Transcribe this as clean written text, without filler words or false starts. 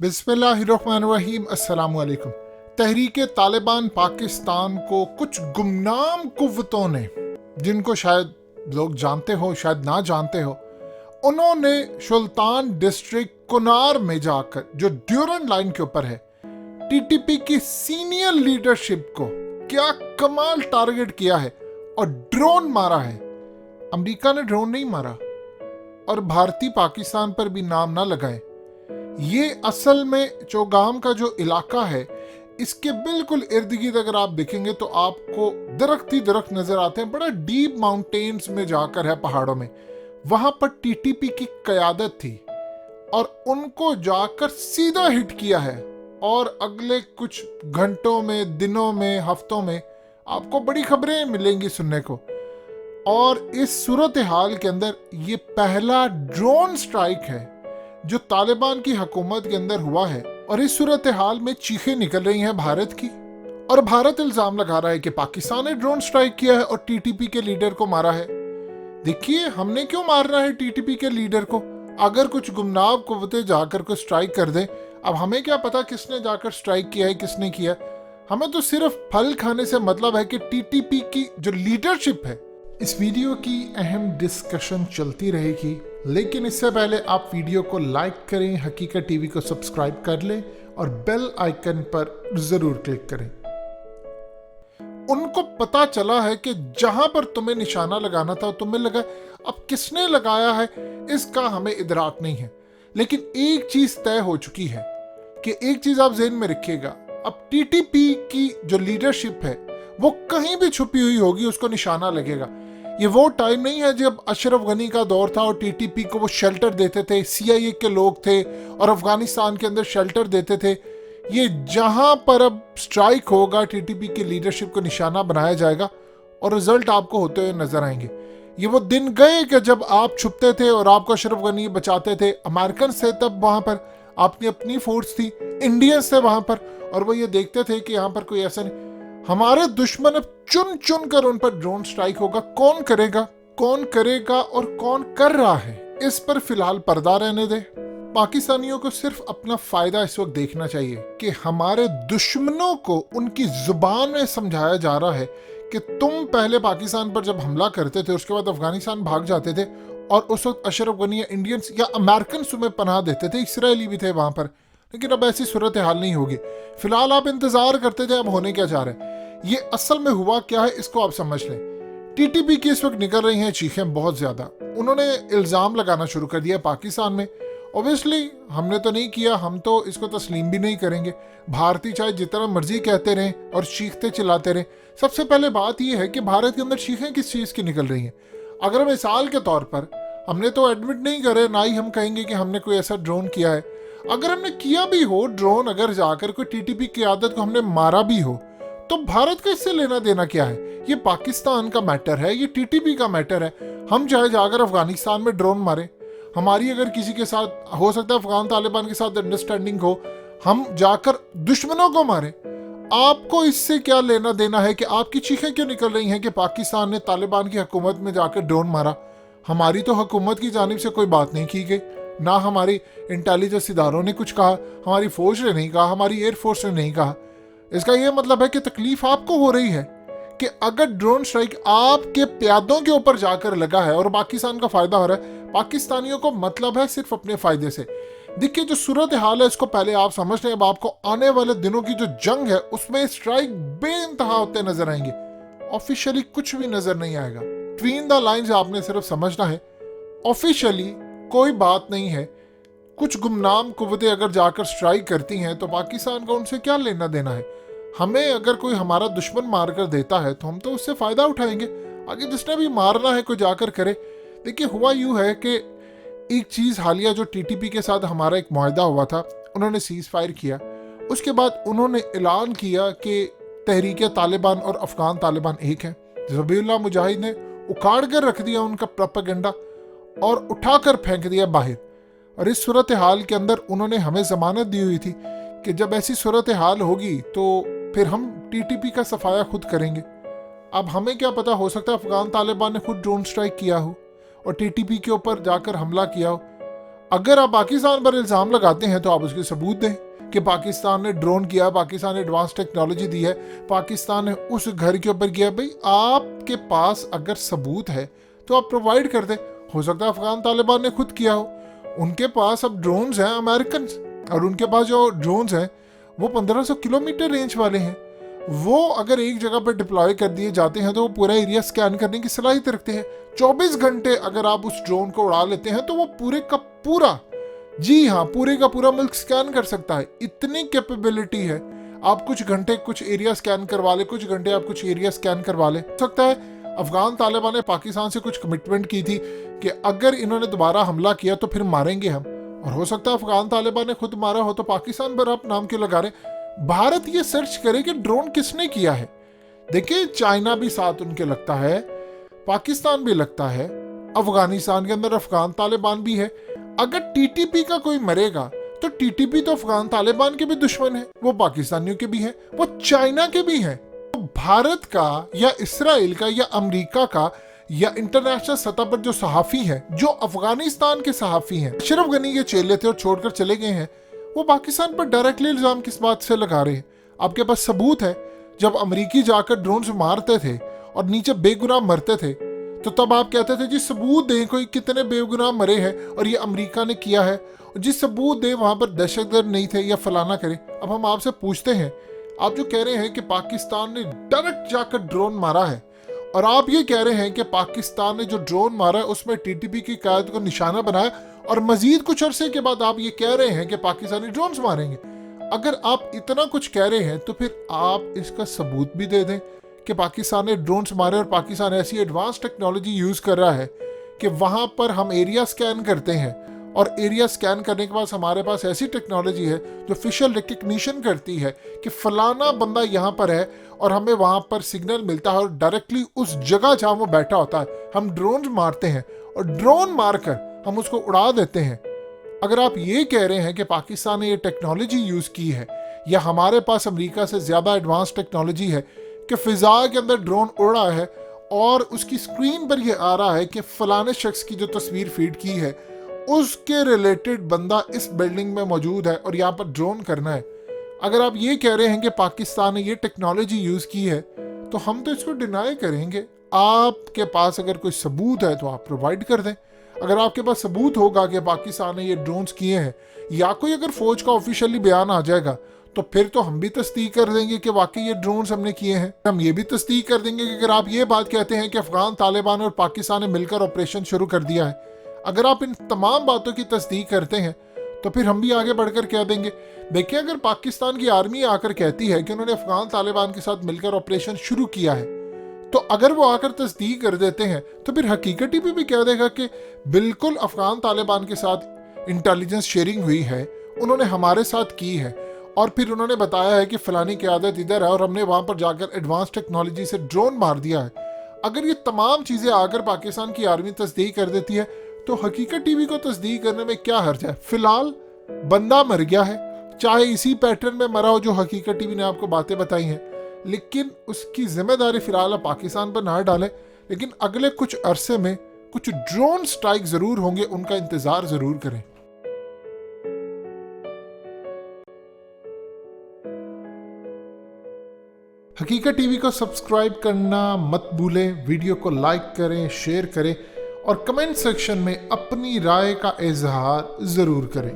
बिस्मिल्लाहिर्रहमानिर्रहीम। अस्सलाम वालेकुम। तहरीके तालिबान पाकिस्तान को कुछ गुमनाम कुव्वतों ने, जिनको शायद लोग जानते हो शायद ना जानते हो, उन्होंने सुल्तान डिस्ट्रिक्ट कुनार में जाकर, जो ड्यूरन लाइन के ऊपर है, टीटीपी की सीनियर लीडरशिप को क्या कमाल टारगेट किया है और ड्रोन मारा है। अमेरिका ने ड्रोन नहीं मारा और भारतीय पाकिस्तान पर भी नाम ना लगाए। ये असल में चौगाम का जो इलाका है, इसके बिल्कुल इर्द गिर्द अगर आप देखेंगे तो आपको दरख्त ही दरख्त नजर आते हैं। बड़ा डीप माउंटेन्स में जाकर है, पहाड़ों में। वहां पर टीटीपी की कयादत थी और उनको जाकर सीधा हिट किया है। और अगले कुछ घंटों में, दिनों में, हफ्तों में आपको बड़ी खबरें मिलेंगी सुनने को। और इस सूरत हाल के अंदर ये पहला ड्रोन स्ट्राइक है जो तालिबान की हुकूमत के अंदर हुआ है। और इस सूरत हाल में चीखें निकल रही हैं भारत की, और भारत इल्जाम लगा रहा है कि पाकिस्तान ने ड्रोन स्ट्राइक किया है और टीटीपी के लीडर को मारा है। देखिए, हमने क्यों मारना है टीटीपी के लीडर को? अगर कुछ गुमनाम कुव्वतें जाकर को स्ट्राइक कर दें, अब हमें क्या पता किसने जाकर स्ट्राइक किया है, किसने किया। हमें तो सिर्फ फल खाने से मतलब है कि टीटीपी की जो लीडरशिप है। इस वीडियो की अहम डिस्कशन चलती रहेगी, लेकिन इससे पहले आप वीडियो को लाइक करें, हकीकत टीवी को सब्सक्राइब कर लें और बेल आइकन पर जरूर क्लिक करें। उनको पता चला है कि जहां पर तुम्हें निशाना लगाना था तुम्हें लगा। अब किसने लगाया है इसका हमें इदराक नहीं है, लेकिन एक चीज तय हो चुकी है कि एक चीज आप ज़हन में रखिएगा, अब टीटीपी की जो लीडरशिप है वो कहीं भी छुपी हुई होगी, उसको निशाना लगेगा। ये वो टाइम नहीं है जब अशरफ गनी का दौर था और टीटीपी को वो शेल्टर देते थे, सीआईए के लोग थे और अफगानिस्तान के अंदर शेल्टर देते थे। ये जहां पर अब स्ट्राइक होगा, टीटीपी की लीडरशिप को निशाना बनाया जाएगा और रिजल्ट आपको होते हुए नजर आएंगे। ये वो दिन गए कि जब आप छुपते थे और आपको अशरफ गनी बचाते थे। अमेरिकन से तब वहां पर आपकी अपनी फोर्स थी, इंडियंस थे वहां पर, और वो ये देखते थे कि यहाँ पर कोई ऐसा नहीं। हमारे दुश्मन अब चुन चुन कर उन पर ड्रोन स्ट्राइक होगा। कौन करेगा और कौन कर रहा है, इस पर फिलहाल पर्दा रहने दे। पाकिस्तानियों को सिर्फ अपना फायदा इस वक्त देखना चाहिए कि हमारे दुश्मनों को उनकी जुबान में समझाया जा रहा है कि तुम पहले पाकिस्तान पर जब हमला करते थे, उसके बाद अफगानिस्तान भाग जाते थे, और उस वक्त अशरफ गनी या इंडियंस या अमेरिकन तुम्हें पनाह देते थे, इसराइली भी थे वहां पर। लेकिन अब ऐसी सूरत हाल नहीं होगी। फिलहाल आप इंतजार करते थे, अब होने क्या जा रहा है, ये असल में हुआ क्या है, इसको आप समझ लें। टीटीपी की इस वक्त निकल रही हैं चीखें बहुत ज्यादा। उन्होंने इल्जाम लगाना शुरू कर दिया पाकिस्तान में। ऑब्वियसली हमने तो नहीं किया, हम तो इसको तस्लीम भी नहीं करेंगे। भारतीय चाहे जितना मर्जी कहते रहें और चीखते चिल्लाते रहें, सबसे पहले बात यह है कि भारत के अंदर चीखें किस चीज की निकल रही हैं। अगर मिसाल के तौर पर हमने तो एडमिट नहीं करे, ना ही हम कहेंगे कि हमने कोई ऐसा ड्रोन किया है। अगर हमने किया भी हो ड्रोन, अगर जाकर कोई टीटीपी की आदत को हमने मारा भी हो, तो भारत का इससे लेना देना क्या है? ये पाकिस्तान का मैटर है, ये टीटीपी का मैटर है। हम चाहे जाकर अफगानिस्तान में ड्रोन मारे, हमारी अगर किसी के साथ हो सकता है अफगान तालिबान के साथ अंडरस्टैंडिंग हो, हम जाकर दुश्मनों को मारे। आपको इससे क्या लेना देना है कि आपकी चीखें क्यों निकल रही हैं कि पाकिस्तान ने तालिबान की हुकूमत में जाकर ड्रोन मारा? हमारी तो हुकूमत की जानिब से कोई बात नहीं की गई, ना हमारी इंटेलिजेंस इदारों ने कुछ कहा, हमारी फौज ने नहीं कहा, हमारी एयरफोर्स ने नहीं कहा। इसका यह मतलब है कि तकलीफ आपको हो रही है कि अगर ड्रोन स्ट्राइक आपके प्यादों के ऊपर जाकर लगा है और पाकिस्तान का फायदा हो रहा है। पाकिस्तानियों को मतलब है सिर्फ अपने फायदे से। देखिए, जो सूरत हाल है इसको पहले आप समझ लें। अब आपको आने वाले दिनों की जो जंग है उसमें स्ट्राइक बेइंतहा होते नजर आएंगे। ऑफिशियली कुछ भी नजर नहीं आएगा, ट्वीन द लाइंस आपने सिर्फ समझना है। ऑफिशियली कोई बात नहीं है। कुछ गुमनाम कुव्वतें अगर जाकर स्ट्राइक करती हैं तो पाकिस्तान का उनसे क्या लेना देना है? हमें अगर कोई हमारा दुश्मन मार कर देता है तो हम तो उससे फायदा उठाएंगे। आगे जिसने भी मारना है कोई जाकर करे। देखिए, हुआ यूं है कि एक चीज हालिया जो टीटीपी के साथ हमारा एक मुआहदा हुआ था, उन्होंने सीज फायर किया। उसके बाद उन्होंने ऐलान किया कि तहरीके तालिबान और अफगान तालिबान एक है। ज़बीहुल्लाह मुजाहिद ने उखाड़ कर रख दिया उनका प्रोपेगेंडा और उठाकर फेंक दिया बाहर। और इस सूरत हाल के अंदर उन्होंने हमें जमानत दी हुई थी कि जब ऐसी सूरत हाल होगी तो फिर हम टीटीपी का सफाया खुद करेंगे। अब हमें क्या पता, हो सकता है अफगान तालिबान ने खुद ड्रोन स्ट्राइक किया हो और टीटीपी के ऊपर जाकर हमला किया हो। अगर आप पाकिस्तान पर इल्जाम लगाते हैं तो आप उसके सबूत दें कि पाकिस्तान ने ड्रोन किया, पाकिस्तान ने एडवांस टेक्नोलॉजी दी है, पाकिस्तान ने उस घर के ऊपर किया। भाई आपके पास अगर सबूत है तो आप प्रोवाइड कर दें। हो सकता है अफगान तालिबान ने खुद किया हो, उनके पास अब ड्रोन्स हैं अमेरिकन, और उनके पास जो ड्रोन्स हैं वो 1500 किलोमीटर रेंज वाले हैं। वो अगर एक जगह पर डिप्लॉय कर दिए जाते हैं तो वो पूरा एरिया स्कैन करने की सलाहियत रखते हैं। 24 घंटे अगर आप उस ड्रोन को उड़ा लेते हैं तो वो पूरे का पूरा, जी हाँ, पूरे का पूरा मुल्क स्कैन कर सकता है। इतनी कैपेबिलिटी है। आप कुछ घंटे कुछ एरिया स्कैन करवा ले, कुछ घंटे आप कुछ एरिया स्कैन करवा ले। हो सकता है अफगान तालिबान ने पाकिस्तान से कुछ कमिटमेंट की थी कि अगर इन्होंने दोबारा हमला किया तो फिर मारेंगे हम, और हो सकता है अफगान तालिबान ने खुद मारा हो, तो पाकिस्तान पर आप नाम क्यों लगा रहे। भारत ये सर्च करे कि ड्रोन किसने किया है। देखिए, चाइना भी साथ उनके लगता है, पाकिस्तान भी लगता है, अफगानिस्तान के अंदर अफगान तालिबान भी है। अगर टीटीपी का कोई मरेगा तो टीटीपी तो अफगान तालिबान के भी दुश्मन है, वो पाकिस्तानियों के भी हैं, वो चाइना के भी हैं। तो भारत का या इसराइल का या अमेरिका का या इंटरनेशनल सतह पर जो सहाफी है, जो अफगानिस्तान के सहाफी हैं, अशरफ गनी के चेले थे और छोड़कर चले गए हैं, वो पाकिस्तान पर डायरेक्टली इल्जाम किस बात से लगा रहे हैं। आपके पास सबूत है। जब अमेरिकी जाकर ड्रोन से मारते थे और नीचे बेगुनाह मरते थे तो तब आप कहते थे जी सबूत दें कोई कितने बेगुनाह मरे हैं और ये अमेरिका ने किया है, जी सबूत दें वहां पर दहशतगर्द नहीं थे या फलाना करें। अब हम आपसे पूछते हैं, आप जो कह रहे हैं कि पाकिस्तान ने डायरेक्ट जाकर ड्रोन मारा है, और आप ये कह रहे हैं कि पाकिस्तान ने जो ड्रोन मारा है उसमें टीटीपी की क़यादत को निशाना बनाया, और मजीद कुछ अरसे के बाद आप ये कह रहे हैं कि पाकिस्तानी ड्रोन्स मारेंगे। अगर आप इतना कुछ कह रहे हैं तो फिर आप इसका सबूत भी दे दें कि पाकिस्तान ने ड्रोन्स मारे, और पाकिस्तान ऐसी एडवांस टेक्नोलॉजी यूज़ कर रहा है कि वहाँ पर हम एरिया स्कैन करते हैं, और एरिया स्कैन करने के बाद हमारे पास ऐसी टेक्नोलॉजी है जो फेशियल रिकग्निशन करती है कि फलाना बंदा यहाँ पर है, और हमें वहाँ पर सिग्नल मिलता है, और डायरेक्टली उस जगह जहाँ वो बैठा होता है हम ड्रोन मारते हैं, और ड्रोन मारकर हम उसको उड़ा देते हैं। अगर आप ये कह रहे हैं कि पाकिस्तान ने ये टेक्नोलॉजी यूज़ की है, या हमारे पास अमेरिका से ज़्यादा एडवांस टेक्नोलॉजी है कि फ़िज़ा के अंदर ड्रोन उड़ रहा है और उसकी स्क्रीन पर यह आ रहा है कि फ़लाने शख्स की जो तस्वीर फीड की है उसके रिलेटेड बंदा इस बिल्डिंग में मौजूद है और यहाँ पर ड्रोन करना है, अगर आप ये कह रहे हैं कि पाकिस्तान ने ये टेक्नोलॉजी यूज़ की है तो हम तो इसको डिनाई करेंगे। आपके पास अगर कोई सबूत है तो आप प्रोवाइड कर दें। अगर आपके पास सबूत होगा कि पाकिस्तान ने ये ड्रोन्स किए हैं, या कोई अगर फौज का ऑफिशियली बयान आ जाएगा, तो फिर तो हम भी तस्दीक कर देंगे कि वाकई ये ड्रोन्स हमने किए हैं। हम ये भी तस्दीक कर देंगे कि अगर आप ये बात कहते हैं कि अफगान तालिबान और पाकिस्तान ने मिलकर ऑपरेशन शुरू कर दिया है, अगर आप इन तमाम बातों की तस्दीक करते हैं तो फिर हम भी आगे बढ़कर कह देंगे। देखिए, अगर पाकिस्तान की आर्मी आकर कहती है कि उन्होंने अफगान तालिबान के साथ मिलकर ऑपरेशन शुरू किया है, तो अगर वो आकर तस्दीक कर देते हैं तो फिर हकीकत टीवी भी कह देगा कि बिल्कुल अफगान तालिबान के साथ इंटेलिजेंस शेयरिंग हुई है, उन्होंने हमारे साथ की है, और फिर उन्होंने बताया है कि फलानी क़यादत इधर है और हमने वहाँ पर जाकर एडवांस टेक्नोलॉजी से ड्रोन मार दिया है। अगर ये तमाम चीज़ें आकर पाकिस्तान की आर्मी तस्दीक कर देती है तो हकीकत टीवी को तस्दीक करने में क्या हर्ज है। फिलहाल बंदा मर गया है, चाहे इसी पैटर्न में मरा हो जो हकीकत टीवी ने आपको बातें बताई हैं, लेकिन उसकी जिम्मेदारी फिलहाल आप पाकिस्तान पर ना डालें। लेकिन अगले कुछ अरसे में कुछ ड्रोन स्ट्राइक जरूर होंगे, उनका इंतजार जरूर करें। हकीकत टीवी को सब्सक्राइब करना मत भूलें, वीडियो को लाइक करें, शेयर करें और कमेंट सेक्शन में अपनी राय का इजहार जरूर करें।